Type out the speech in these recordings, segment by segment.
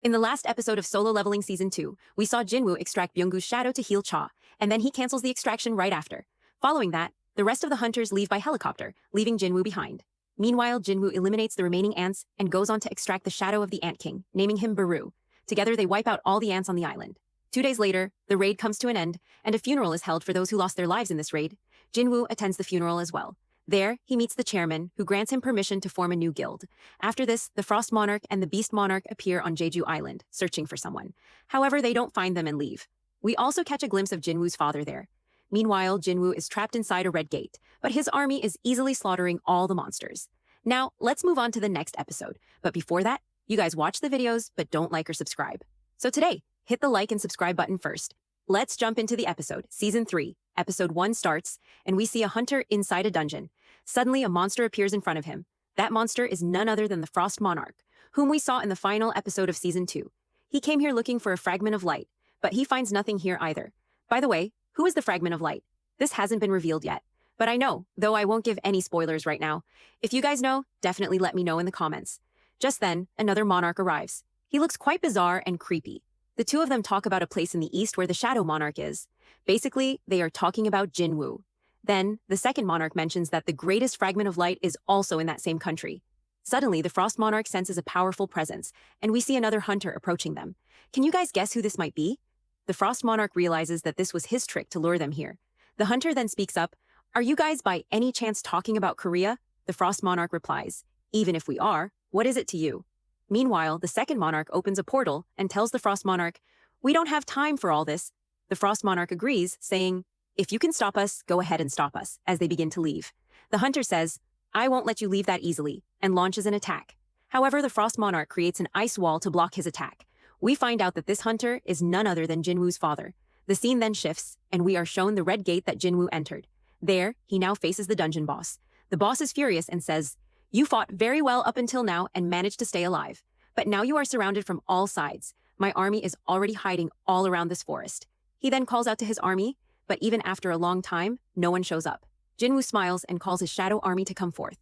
In the last episode of Solo Leveling Season 2, we saw Jinwoo extract Byunggu's shadow to heal Cha, and then he cancels the extraction right after. Following that, the rest of the hunters leave by helicopter, leaving Jinwoo behind. Meanwhile, Jinwoo eliminates the remaining ants and goes on to extract the shadow of the Ant King, naming him Beru. Together, they wipe out all the ants on the island. 2 days later, the raid comes to an end, and a funeral is held for those who lost their lives in this raid. Jinwoo attends the funeral as well. There, he meets the chairman, who grants him permission to form a new guild. After this, the Frost Monarch and the Beast Monarch appear on Jeju Island, searching for someone. However, they don't find them and leave. We also catch a glimpse of Jinwoo's father there. Meanwhile, Jinwoo is trapped inside a red gate, but his army is easily slaughtering all the monsters. Now, let's move on to the next episode. But before that, you guys watch the videos, but don't like or subscribe. So today, hit the like and subscribe button first. Let's jump into the episode. Season 3, Episode 1 starts, and we see a hunter inside a dungeon. Suddenly, a monster appears in front of him. That monster is none other than the Frost Monarch, whom we saw in the final episode of Season 2. He came here looking for a fragment of light, but he finds nothing here either. By the way, who is the fragment of light? This hasn't been revealed yet. But I know, though I won't give any spoilers right now. If you guys know, definitely let me know in the comments. Just then, another monarch arrives. He looks quite bizarre and creepy. The two of them talk about a place in the east where the Shadow Monarch is. Basically, they are talking about Jinwoo. Then, the second monarch mentions that the greatest fragment of light is also in that same country. Suddenly, the Frost Monarch senses a powerful presence, and we see another hunter approaching them. Can you guys guess who this might be? The Frost Monarch realizes that this was his trick to lure them here. The hunter then speaks up, "Are you guys by any chance talking about Korea?" The Frost Monarch replies, "Even if we are, what is it to you?" Meanwhile, the second monarch opens a portal and tells the Frost Monarch, "We don't have time for all this." The Frost Monarch agrees, saying, "If you can stop us, go ahead and stop us," as they begin to leave. The hunter says, "I won't let you leave that easily," and launches an attack. However, the Frost Monarch creates an ice wall to block his attack. We find out that this hunter is none other than Jinwoo's father. The scene then shifts, and we are shown the red gate that Jinwoo entered. There, he now faces the dungeon boss. The boss is furious and says, "You fought very well up until now and managed to stay alive. But now you are surrounded from all sides. My army is already hiding all around this forest." He then calls out to his army, but even after a long time, no one shows up. Jinwoo smiles and calls his shadow army to come forth.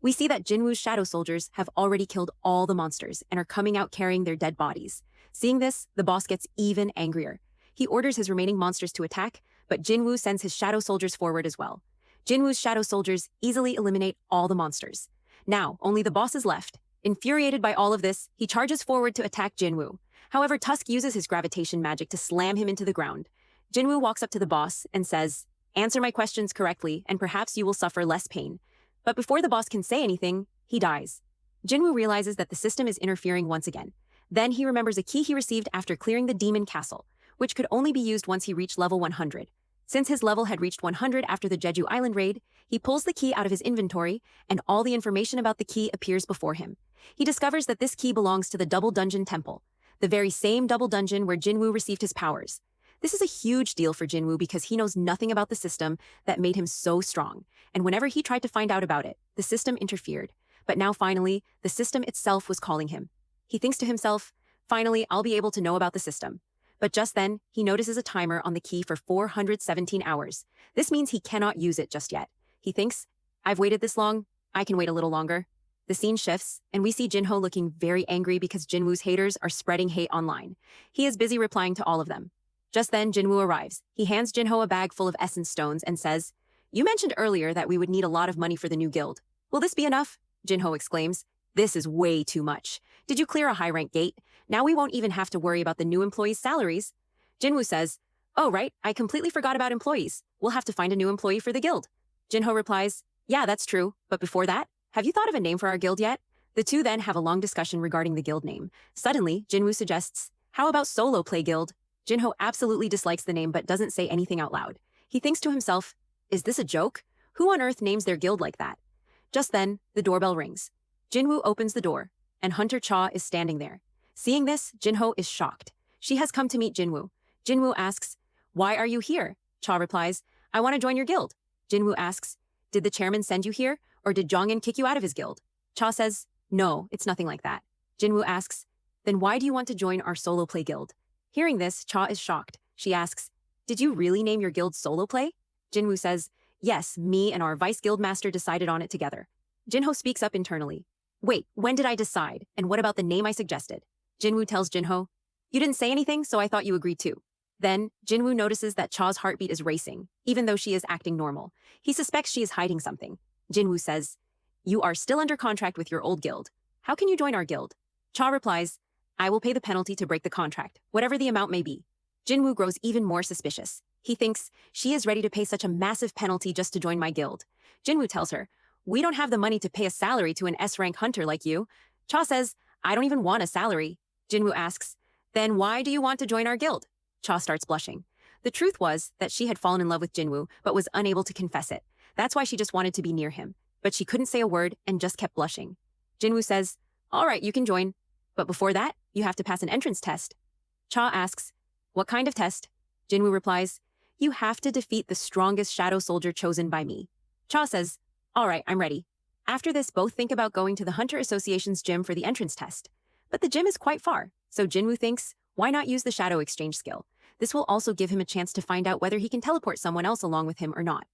We see that Jinwoo's shadow soldiers have already killed all the monsters and are coming out carrying their dead bodies. Seeing this, the boss gets even angrier. He orders his remaining monsters to attack, but Jinwoo sends his shadow soldiers forward as well. Jinwoo's shadow soldiers easily eliminate all the monsters. Now, only the boss is left. Infuriated by all of this, he charges forward to attack Jinwoo. However, Tusk uses his gravitation magic to slam him into the ground. Jinwoo walks up to the boss and says, "Answer my questions correctly, and perhaps you will suffer less pain." But before the boss can say anything, he dies. Jinwoo realizes that the system is interfering once again. Then he remembers a key he received after clearing the demon castle, which could only be used once he reached level 100. Since his level had reached 100 after the Jeju Island raid, he pulls the key out of his inventory, and all the information about the key appears before him. He discovers that this key belongs to the Double Dungeon Temple, the very same double dungeon where Jinwoo received his powers. This is a huge deal for Jinwoo because he knows nothing about the system that made him so strong, and whenever he tried to find out about it, the system interfered. But now finally, the system itself was calling him. He thinks to himself, "Finally, I'll be able to know about the system." But just then, he notices a timer on the key for 417 hours. This means he cannot use it just yet. He thinks, "I've waited this long, I can wait a little longer." The scene shifts, and we see Jinho looking very angry because Jinwoo's haters are spreading hate online. He is busy replying to all of them. Just then, Jinwoo arrives. He hands Jinho a bag full of essence stones and says, "You mentioned earlier that we would need a lot of money for the new guild. Will this be enough?" Jinho exclaims, "This is way too much. Did you clear a high-rank gate? Now we won't even have to worry about the new employees' salaries." Jinwoo says, "Oh right, I completely forgot about employees. We'll have to find a new employee for the guild." Jinho replies, "Yeah, that's true, but before that, have you thought of a name for our guild yet?" The two then have a long discussion regarding the guild name. Suddenly, Jinwoo suggests, "How about Solo Play Guild?" Jinho absolutely dislikes the name but doesn't say anything out loud. He thinks to himself, "Is this a joke? Who on earth names their guild like that?" Just then, the doorbell rings. Jinwoo opens the door, and Hunter Cha is standing there. Seeing this, Jinho is shocked. She has come to meet Jinwoo. Jinwoo asks, "Why are you here?" Cha replies, "I want to join your guild." Jinwoo asks, "Did the chairman send you here, or did Jongin kick you out of his guild?" Cha says, "No, it's nothing like that." Jinwoo asks, "Then why do you want to join our solo play guild?" Hearing this, Cha is shocked. She asks, "Did you really name your guild Solo Play?" Jinwoo says, "Yes, me and our vice guild master decided on it together." Jinho speaks up internally. "Wait, when did I decide? And what about the name I suggested?" Jinwoo tells Jinho, "You didn't say anything, so I thought you agreed too." Then, Jinwoo notices that Cha's heartbeat is racing, even though she is acting normal. He suspects she is hiding something. Jinwoo says, "You are still under contract with your old guild. How can you join our guild?" Cha replies, "I will pay the penalty to break the contract, whatever the amount may be." Jinwoo grows even more suspicious. He thinks, she is ready to pay such a massive penalty just to join my guild. Jinwoo tells her, "We don't have the money to pay a salary to an S-rank hunter like you." Cha says, "I don't even want a salary." Jinwoo asks, "Then why do you want to join our guild?" Cha starts blushing. The truth was that she had fallen in love with Jinwoo, but was unable to confess it. That's why she just wanted to be near him. But she couldn't say a word and just kept blushing. Jinwoo says, "All right, you can join. But before that, you have to pass an entrance test." Cha asks, "What kind of test?" Jinwoo replies, "You have to defeat the strongest shadow soldier chosen by me." Cha says, "All right, I'm ready." After this, both think about going to the Hunter Association's gym for the entrance test. But the gym is quite far, so Jinwoo thinks, why not use the shadow exchange skill? This will also give him a chance to find out whether he can teleport someone else along with him or not.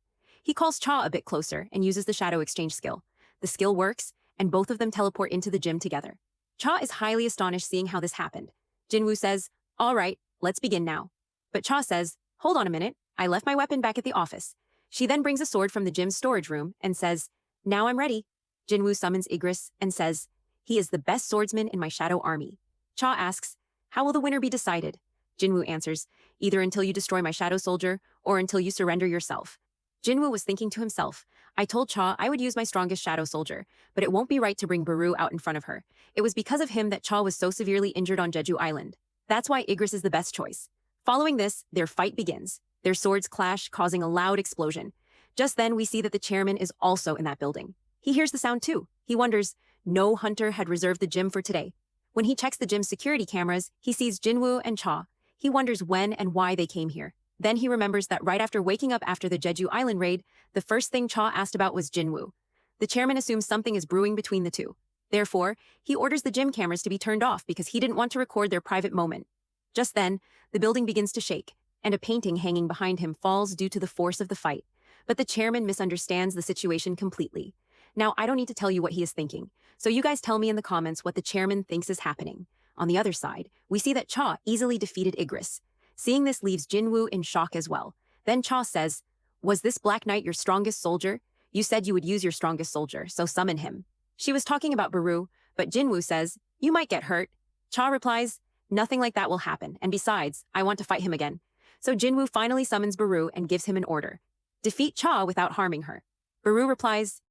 He calls Cha a bit closer and uses the shadow exchange skill. The skill works, and both of them teleport into the gym together. Cha is highly astonished seeing how this happened. Jinwoo says, "All right, let's begin now." But Cha says, "Hold on a minute, I left my weapon back at the office." She then brings a sword from the gym's storage room and says, "Now I'm ready." Jinwoo summons Igris and says, "He is the best swordsman in my shadow army." Cha asks, "How will the winner be decided?" Jinwoo answers, "Either until you destroy my shadow soldier or until you surrender yourself." Jinwoo was thinking to himself, "I told Cha I would use my strongest shadow soldier, but it won't be right to bring Beru out in front of her. It was because of him that Cha was so severely injured on Jeju Island. That's why Igris is the best choice." Following this, their fight begins. Their swords clash, causing a loud explosion. Just then, we see that the chairman is also in that building. He hears the sound too. He wonders, no hunter had reserved the gym for today. When he checks the gym's security cameras, he sees Jinwoo and Cha. He wonders when and why they came here. Then he remembers that right after waking up after the Jeju Island raid, the first thing Cha asked about was Jinwoo. The chairman assumes something is brewing between the two. Therefore, he orders the gym cameras to be turned off because he didn't want to record their private moment. Just then, the building begins to shake, and a painting hanging behind him falls due to the force of the fight. But the chairman misunderstands the situation completely. Now, I don't need to tell you what he is thinking, so you guys tell me in the comments what the chairman thinks is happening. On the other side, we see that Cha easily defeated Igris. Seeing this leaves Jinwoo in shock as well. Then Cha says, "Was this Black Knight your strongest soldier? You said you would use your strongest soldier, so summon him." She was talking about Beru, but Jinwoo says, "You might get hurt." Cha replies, "Nothing like that will happen, and besides, I want to fight him again." So Jinwoo finally summons Beru and gives him an order. Defeat Cha without harming her. Beru replies,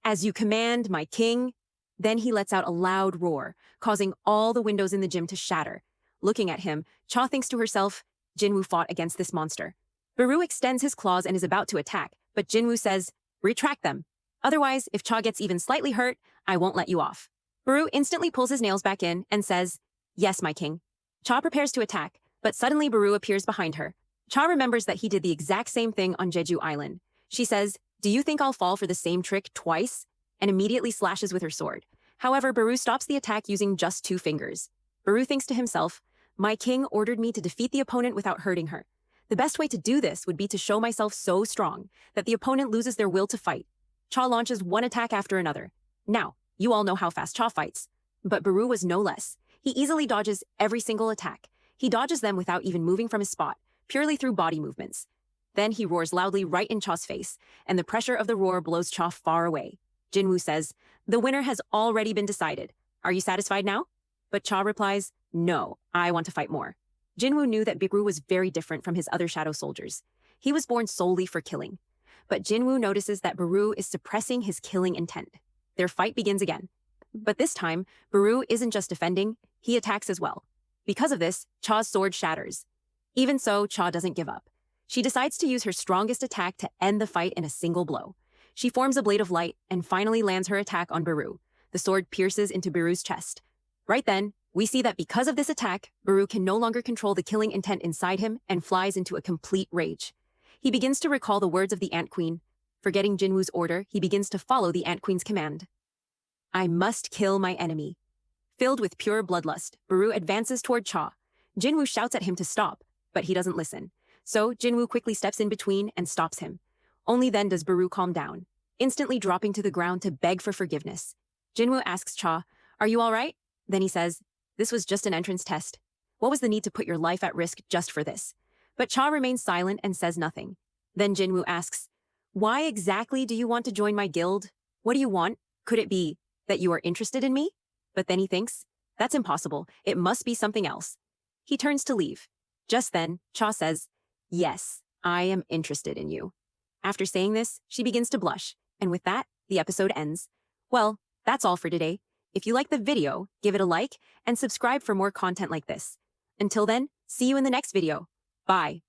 "As you command, my king." Then he lets out a loud roar, causing all the windows in the gym to shatter. Looking at him, Cha thinks to herself, Jinwoo fought against this monster. Beru extends his claws and is about to attack, but Jinwoo says, "Retract them. Otherwise, if Cha gets even slightly hurt, I won't let you off." Beru instantly pulls his nails back in and says, "Yes, my king." Cha prepares to attack, but suddenly Beru appears behind her. Cha remembers that he did the exact same thing on Jeju Island. She says, "Do you think I'll fall for the same trick twice?" and immediately slashes with her sword. However, Beru stops the attack using just 2 fingers. Beru thinks to himself, "My king ordered me to defeat the opponent without hurting her. The best way to do this would be to show myself so strong that the opponent loses their will to fight." Cha launches one attack after another. Now, you all know how fast Cha fights. But Beru was no less. He easily dodges every single attack. He dodges them without even moving from his spot, purely through body movements. Then he roars loudly right in Cha's face, and the pressure of the roar blows Cha far away. Jinwoo says, "The winner has already been decided. Are you satisfied now?" But Cha replies, "No, I want to fight more." Jinwoo knew that Beru was very different from his other shadow soldiers. He was born solely for killing. But Jinwoo notices that Beru is suppressing his killing intent. Their fight begins again. But this time, Beru isn't just defending, he attacks as well. Because of this, Cha's sword shatters. Even so, Cha doesn't give up. She decides to use her strongest attack to end the fight in a single blow. She forms a blade of light and finally lands her attack on Beru. The sword pierces into Beru's chest. Right then, we see that because of this attack, Beru can no longer control the killing intent inside him and flies into a complete rage. He begins to recall the words of the Ant Queen. Forgetting Jinwoo's order, he begins to follow the Ant Queen's command. "I must kill my enemy." Filled with pure bloodlust, Beru advances toward Cha. Jinwoo shouts at him to stop, but he doesn't listen. So Jinwoo quickly steps in between and stops him. Only then does Beru calm down, instantly dropping to the ground to beg for forgiveness. Jinwoo asks Cha, "Are you all right?" Then he says, This was just an entrance test. What was the need to put your life at risk just for this? But Cha remains silent and says nothing. Then Jinwoo asks, why exactly do you want to join my guild? What do you want? Could it be that you are interested in me? But then he thinks, that's impossible. It must be something else. He turns to leave. Just then, Cha says, yes, I am interested in you. After saying this, she begins to blush. And with that, the episode ends. Well, that's all for today. If you like the video, give it a like and subscribe for more content like this. Until then, see you in the next video. Bye.